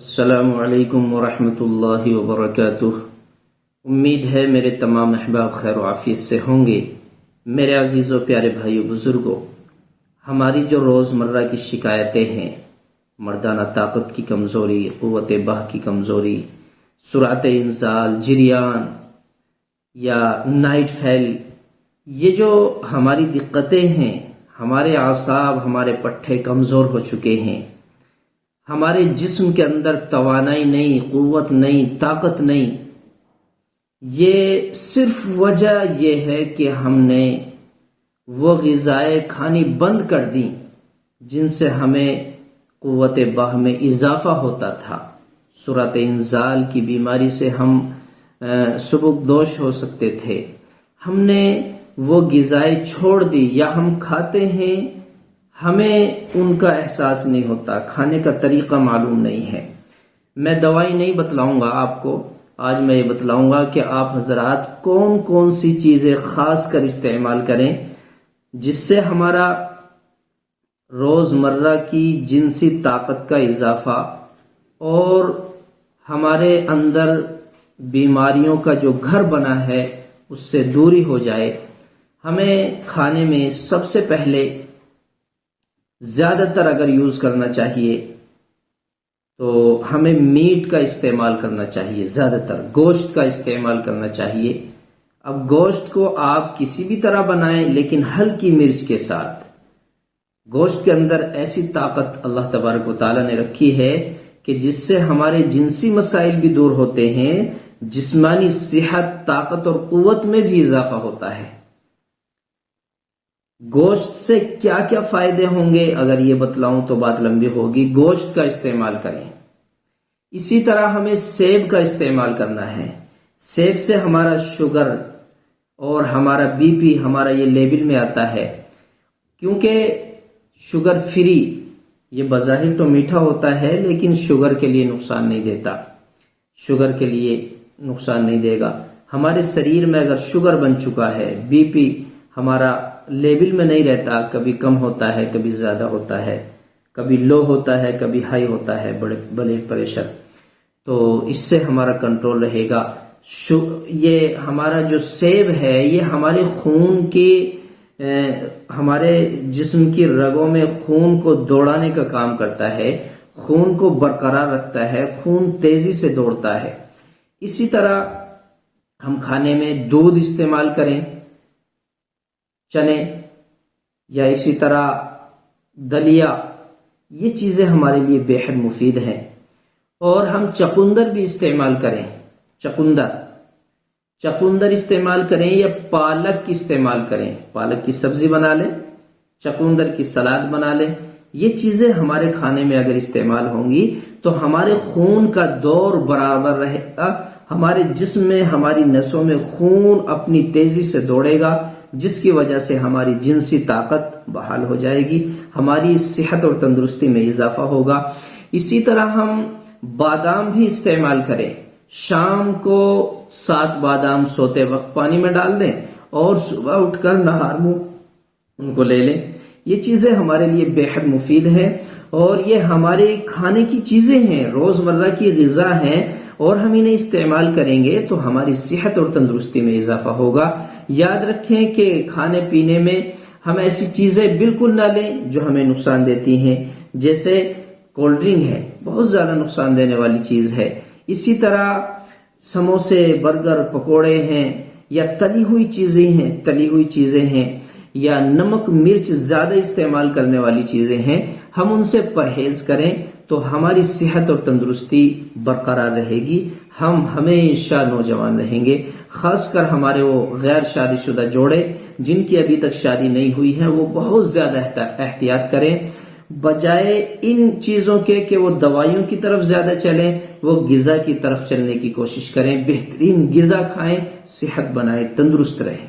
السلام علیکم ورحمۃ اللہ وبرکاتہ۔ امید ہے میرے تمام احباب خیر و عافیت سے ہوں گے۔ میرے عزیز و پیارے بھائیو بزرگوں، ہماری جو روزمرہ کی شکایتیں ہیں، مردانہ طاقت کی کمزوری، قوت بہ کی کمزوری، سرعت انزال، جریان یا نائٹ فیل، یہ جو ہماری دقتیں ہیں، ہمارے اعصاب، ہمارے پٹھے کمزور ہو چکے ہیں، ہمارے جسم کے اندر توانائی نہیں، قوت نہیں، طاقت نہیں، یہ صرف وجہ یہ ہے کہ ہم نے وہ غذائیں کھانی بند کر دیں جن سے ہمیں قوت بہ میں اضافہ ہوتا تھا۔ سرعت انزال کی بیماری سے ہم سبکدوش ہو سکتے تھے۔ ہم نے وہ غذائیں چھوڑ دی، یا ہم کھاتے ہیں، ہمیں ان کا احساس نہیں ہوتا، کھانے کا طریقہ معلوم نہیں ہے۔ میں دوائی نہیں بتلاؤں گا آپ کو، آج میں یہ بتلاؤں گا کہ آپ حضرات کون کون سی چیزیں خاص کر استعمال کریں جس سے ہمارا روزمرہ کی جنسی طاقت کا اضافہ اور ہمارے اندر بیماریوں کا جو گھر بنا ہے اس سے دوری ہو جائے۔ ہمیں کھانے میں سب سے پہلے زیادہ تر اگر یوز کرنا چاہیے تو ہمیں میٹ کا استعمال کرنا چاہیے، زیادہ تر گوشت کا استعمال کرنا چاہیے۔ اب گوشت کو آپ کسی بھی طرح بنائیں، لیکن ہلکی مرچ کے ساتھ۔ گوشت کے اندر ایسی طاقت اللہ تبارک و تعالی نے رکھی ہے کہ جس سے ہمارے جنسی مسائل بھی دور ہوتے ہیں، جسمانی صحت، طاقت اور قوت میں بھی اضافہ ہوتا ہے۔ گوشت سے کیا کیا فائدے ہوں گے اگر یہ بتلاؤں تو بات لمبی ہوگی۔ گوشت کا استعمال کریں، اسی طرح ہمیں سیب کا استعمال کرنا ہے۔ سیب سے ہمارا شوگر اور ہمارا بی پی، ہمارا یہ لیبل میں آتا ہے، کیونکہ شوگر فری، یہ بظاہر تو میٹھا ہوتا ہے لیکن شوگر کے لیے نقصان نہیں دیتا، شوگر کے لیے نقصان نہیں دے گا۔ ہمارے شریر میں اگر شوگر بن چکا ہے، بی پی ہمارا لیبل میں نہیں رہتا، کبھی کم ہوتا ہے، کبھی زیادہ ہوتا ہے، کبھی لو ہوتا ہے، کبھی ہائی ہوتا ہے، بلڈ پریشر، تو اس سے ہمارا کنٹرول رہے گا۔ یہ ہمارا جو سیب ہے یہ ہمارے خون کے، ہمارے جسم کی رگوں میں خون کو دوڑانے کا کام کرتا ہے، خون کو برقرار رکھتا ہے، خون تیزی سے دوڑتا ہے۔ اسی طرح ہم کھانے میں دودھ استعمال کریں، چنے، یا اسی طرح دلیا، یہ چیزیں ہمارے لیے بے حد مفید ہیں۔ اور ہم چقندر بھی استعمال کریں، چقندر استعمال کریں یا پالک کی استعمال کریں، پالک کی سبزی بنا لیں، چقندر کی سلاد بنا لیں۔ یہ چیزیں ہمارے کھانے میں اگر استعمال ہوں گی تو ہمارے خون کا دور برابر رہے گا، ہمارے جسم میں، ہماری نسوں میں خون اپنی تیزی سے دوڑے گا، جس کی وجہ سے ہماری جنسی طاقت بحال ہو جائے گی، ہماری صحت اور تندرستی میں اضافہ ہوگا۔ اسی طرح ہم بادام بھی استعمال کریں، شام کو 7 بادام سوتے وقت پانی میں ڈال دیں اور صبح اٹھ کر نہار منہ ان کو لے لیں۔ یہ چیزیں ہمارے لیے بے حد مفید ہیں اور یہ ہمارے کھانے کی چیزیں ہیں، روزمرہ کی غذا ہیں، اور ہم انہیں استعمال کریں گے تو ہماری صحت اور تندرستی میں اضافہ ہوگا۔ یاد رکھیں کہ کھانے پینے میں ہم ایسی چیزیں بالکل نہ لیں جو ہمیں نقصان دیتی ہیں، جیسے کولڈ ڈرنک ہے، بہت زیادہ نقصان دینے والی چیز ہے۔ اسی طرح سموسے، برگر، پکوڑے ہیں، یا تلی ہوئی چیزیں ہیں، یا نمک مرچ زیادہ استعمال کرنے والی چیزیں ہیں، ہم ان سے پرہیز کریں تو ہماری صحت اور تندرستی برقرار رہے گی، ہم ہمیشہ نوجوان رہیں گے۔ خاص کر ہمارے وہ غیر شادی شدہ جوڑے جن کی ابھی تک شادی نہیں ہوئی ہے، وہ بہت زیادہ احتیاط کریں، بجائے ان چیزوں کے کہ وہ دوائیوں کی طرف زیادہ چلیں، وہ غذا کی طرف چلنے کی کوشش کریں، بہترین غذا کھائیں، صحت بنائیں، تندرست رہیں۔